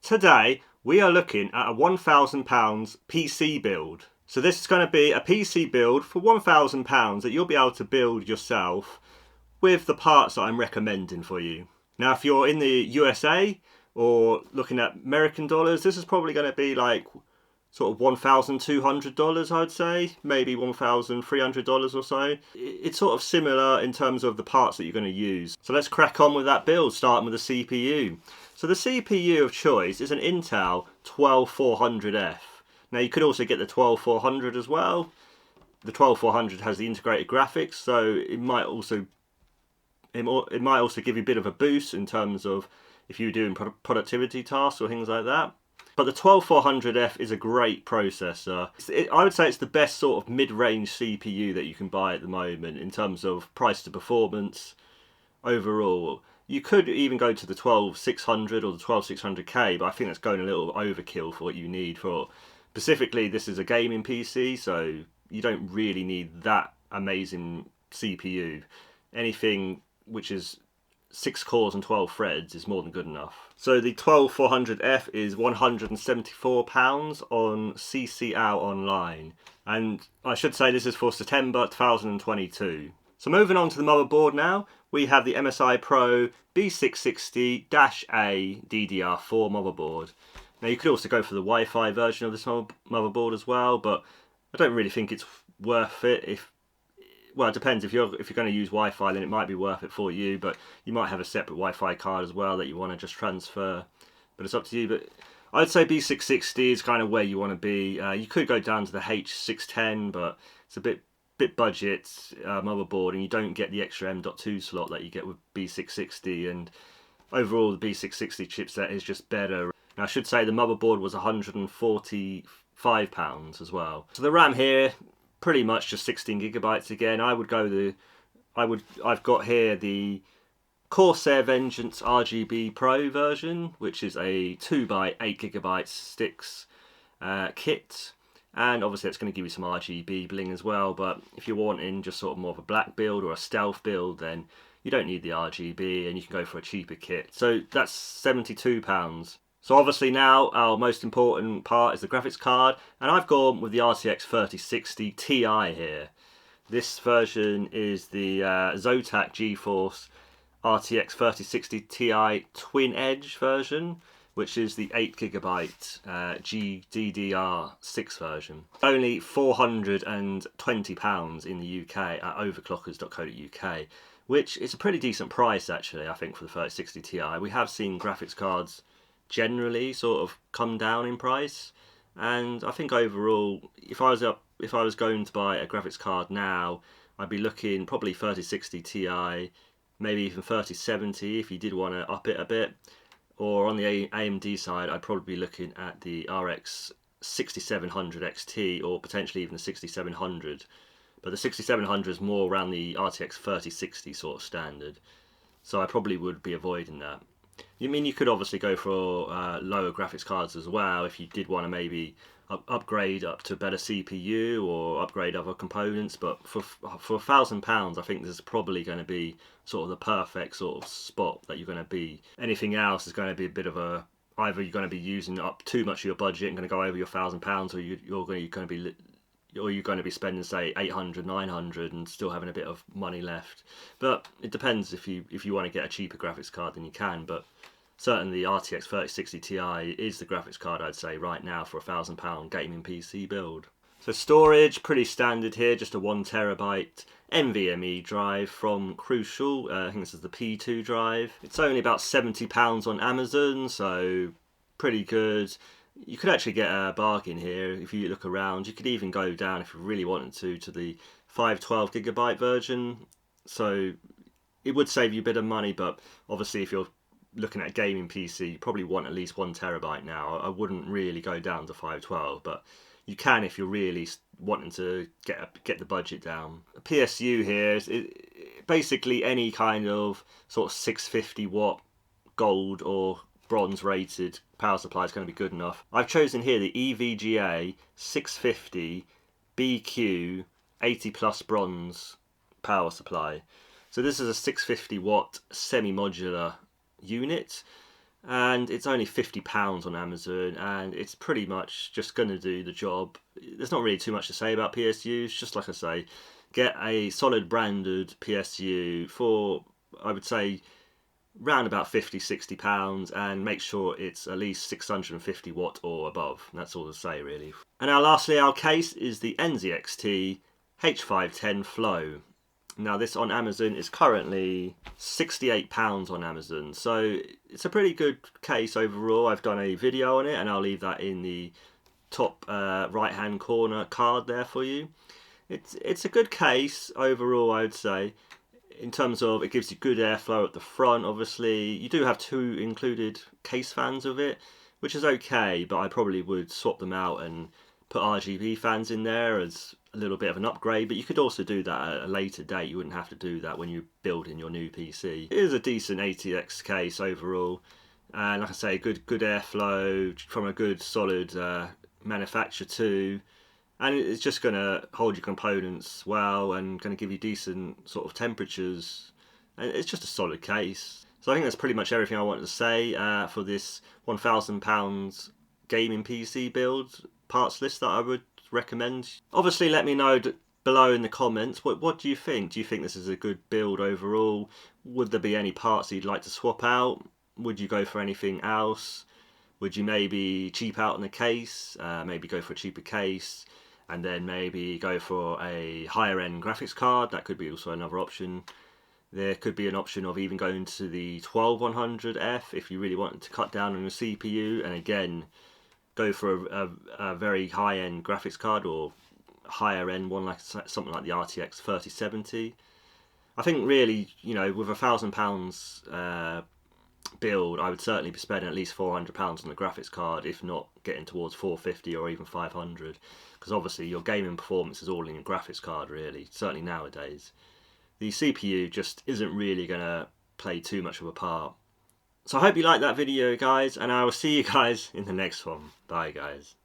Today we are looking at a £1,000 PC build. So this is going to be a PC build for £1,000 that you'll be able to build yourself with the parts that I'm recommending for you. Now if you're in the USA or looking at American dollars, this is probably going to be like sort of $1,200 I'd say, maybe $1,300 or so. It's sort of similar in terms of the parts that you're going to use. So let's crack on with that build, starting with the CPU. So the CPU of choice is an Intel 12400F. Now you could also get the 12400 as well. The 12400 has the integrated graphics, so it might also give you a bit of a boost in terms of if you're doing productivity tasks or things like that. But the 12400F is a great processor. I would say it's the best sort of mid-range CPU that you can buy at the moment in terms of price to performance overall. You could even go to the 12600 or the 12600K, but I think that's going a little overkill for what you need for. Specifically, this is a gaming PC, so you don't really need that amazing CPU. Anything which is 6 cores and 12 threads is more than good enough. So the 12400F is £174 on CCLOnline, and I should say this is for September 2022. So moving on to the motherboard now, we have the MSI Pro B660-A DDR4 motherboard. Now you could also go for the Wi-Fi version of this motherboard as well, but I don't really think it's worth it. Well, it depends. If you're going to use Wi-Fi, then it might be worth it for you, but you might have a separate Wi-Fi card as well that you want to just transfer. But it's up to you. But I'd say B660 is kind of where you want to be. You could go down to the H610, but it's a bit budget motherboard, and you don't get the extra M.2 slot that you get with B660. And overall, the B660 chipset is just better. Now, I should say the motherboard was £145 as well. So the RAM here, pretty much just 16 gigabytes again. I've got here the CORSAIR Vengeance RGB Pro version, which is a 2x8 gigabyte sticks kit, and obviously it's going to give you some RGB bling as well. But if you're wanting just sort of more of a black build or a stealth build, then you don't need the RGB, and you can go for a cheaper kit. So that's £72. So obviously now our most important part is the graphics card, and I've gone with the RTX 3060 Ti here. This version is the Zotac GeForce RTX 3060 Ti Twin Edge version, which is the 8GB GDDR6 version. Only £420 in the UK at overclockers.co.uk, which is a pretty decent price actually, I think, for the 3060 Ti. We have seen graphics cards generally sort of come down in price, and I think overall, if I was going to buy a graphics card now, I'd be looking probably 3060 Ti, maybe even 3070 if you did want to up it a bit. Or on the AMD side, I'd probably be looking at the RX 6700 XT or potentially even the 6700. But the 6700 is more around the RTX 3060 sort of standard, so I probably would be avoiding that. You could obviously go for lower graphics cards as well if you did want to maybe upgrade up to a better CPU or upgrade other components, but for £1,000 I think this is probably going to be sort of the perfect sort of spot that you're going to be. Anything else is going to be a bit of a, either you're going to be using up too much of your budget and going to go over your £1,000, or you're going to be spending say 800, 900 and still having a bit of money left. But it depends. If you want to get a cheaper graphics card, then you can, but certainly the RTX 3060 Ti is the graphics card I'd say right now for a £1,000 gaming PC build. So storage, pretty standard here, just a 1TB NVMe drive from Crucial. I think this is the P2 drive. It's only about £70 on Amazon, so pretty good. You could actually get a bargain here if you look around. You could even go down, if you really wanted to the 512GB version. So it would save you a bit of money, but obviously if you're looking at a gaming PC, you probably want at least 1TB now. I wouldn't really go down to 512, but you can if you're really wanting to get the budget down. A PSU here is basically any kind of sort of 650 watt gold or bronze rated power supply is going to be good enough. I've chosen here the EVGA 650 BQ 80 plus bronze power supply. So this is a 650 watt semi-modular unit. and it's only £50 on Amazon, and it's pretty much just going to do the job. There's not really too much to say about PSUs, just like I say, get a solid branded PSU for, I would say, round about £50–60, and make sure it's at least 650 watt or above. That's all to say, really. And now lastly, our case is the NZXT H510 Flow. Now this on Amazon is currently £68 on Amazon, so it's a pretty good case overall. I've done a video on it, and I'll leave that in the top right hand corner card there for you. It's a good case overall, I would say, in terms of it gives you good airflow at the front. Obviously you do have 2 included case fans of it, which is okay, but I probably would swap them out and put RGB fans in there as a little bit of an upgrade. But you could also do that at a later date. You wouldn't have to do that when you're building your new PC. It is a decent ATX case overall, and like I say, good airflow from a good solid manufacturer too, and it's just going to hold your components well and going to give you decent sort of temperatures, and it's just a solid case. So I think that's pretty much everything I wanted to say for this £1,000 gaming PC build parts list that I would recommend. Obviously let me know below in the comments, what do you think? Do you think this is a good build overall? Would there be any parts that you'd like to swap out? Would you go for anything else? Would you maybe cheap out on the case, maybe go for a cheaper case, and then maybe go for a higher end graphics card? That could be also another option. There could be an option of even going to the 12100F if you really wanted to cut down on your CPU, and again go for a very high end graphics card or higher end one, like something like the RTX 3070. I think really, you know, with £1,000 build, I would certainly be spending at least £400 on the graphics card, if not getting towards 450 or even 500, because obviously your gaming performance is all in your graphics card really, certainly nowadays. The CPU just isn't really going to play too much of a part. So I hope you liked that video, guys, and I will see you guys in the next one. Bye, guys.